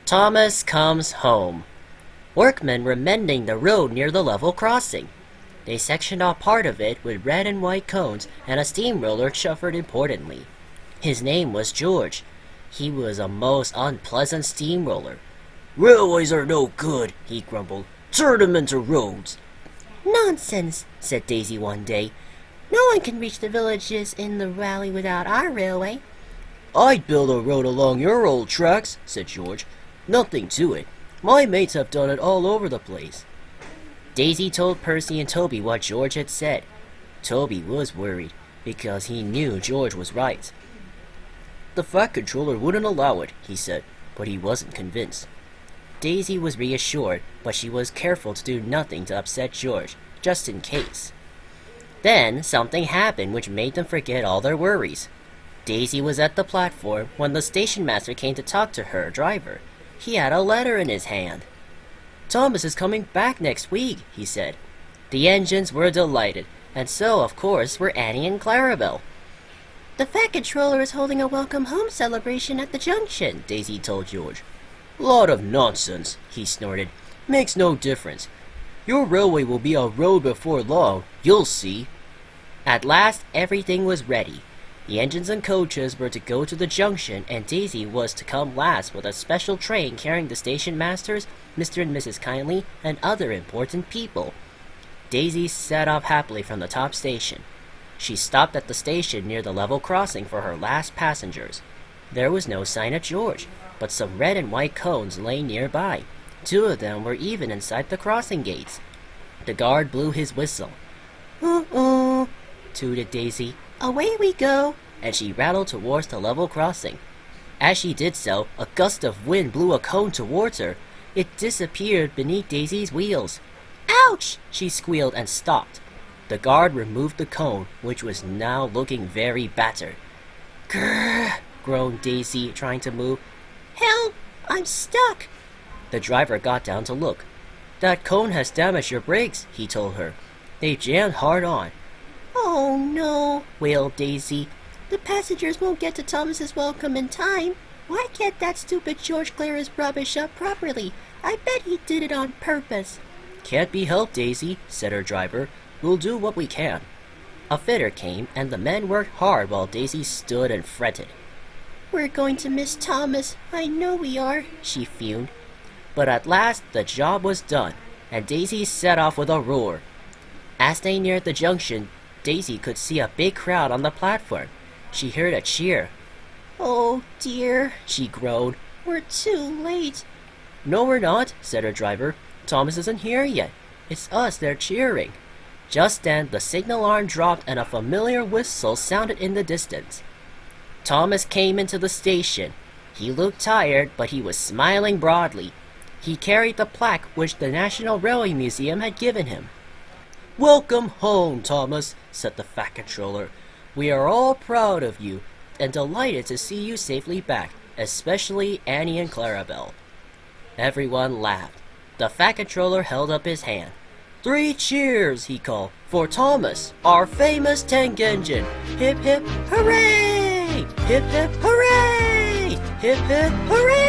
Thomas comes home. Workmen were mending the road near the level crossing. They sectioned off part of it with red and white cones, and a steamroller chuffered importantly. His name was George. He was a most unpleasant steamroller. "Railways are no good," he grumbled. "Turn them into roads." "Nonsense," said Daisy one day. "No one can reach the villages in the valley without our railway." "I'd build a road along your old tracks," said George. "Nothing to it. My mates have done it all over the place." Daisy told Percy and Toby what George had said. Toby was worried, because he knew George was right. "The Fat Controller wouldn't allow it," he said, but he wasn't convinced. Daisy was reassured, but she was careful to do nothing to upset George, just in case. Then something happened which made them forget all their worries. Daisy was at the platform when the station master came to talk to her driver. He had a letter in his hand. "Thomas is coming back next week," he said. The engines were delighted, and so, of course, were Annie and Clarabelle. "The Fat Controller is holding a welcome home celebration at the junction," Daisy told George. "Lot of nonsense," he snorted. "Makes no difference. Your railway will be a road before long, you'll see." At last, everything was ready. The engines and coaches were to go to the junction, and Daisy was to come last with a special train carrying the station masters, Mr. and Mrs. Kindly, and other important people. Daisy set off happily from the top station. She stopped at the station near the level crossing for her last passengers. There was no sign of George, but some red and white cones lay nearby. 2 of them were even inside the crossing gates. The guard blew his whistle. "Uh-uh," tooted Daisy. "Away we go," and she rattled towards the level crossing. As she did so, a gust of wind blew a cone towards her. It disappeared beneath Daisy's wheels. "Ouch!" She squealed and stopped. The guard removed the cone, which was now looking very battered. "Grrr!" groaned Daisy, trying to move. "Help! I'm stuck!" The driver got down to look. "That cone has damaged your brakes," he told her. "They jammed hard on." "Oh no," wailed Daisy. "The passengers won't get to Thomas's welcome in time. Why can't that stupid George clear his rubbish up properly? I bet he did it on purpose." "Can't be helped, Daisy," said her driver. "We'll do what we can." A fitter came, and the men worked hard while Daisy stood and fretted. "We're going to miss Thomas. I know we are," she fumed. But at last the job was done, and Daisy set off with a roar. As they neared the junction, Daisy could see a big crowd on the platform. She heard a cheer. "Oh dear," she groaned. "We're too late." "No, we're not," said her driver. "Thomas isn't here yet. It's us they're cheering." Just then, the signal alarm dropped and a familiar whistle sounded in the distance. Thomas came into the station. He looked tired, but he was smiling broadly. He carried the plaque which the National Railway Museum had given him. "Welcome home, Thomas," said the Fat Controller. "We are all proud of you, and delighted to see you safely back, especially Annie and Clarabelle." Everyone laughed. The Fat Controller held up his hand. "3 cheers," he called, "for Thomas, our famous tank engine! Hip hip hooray! Hip hip hooray! Hip hip hooray!"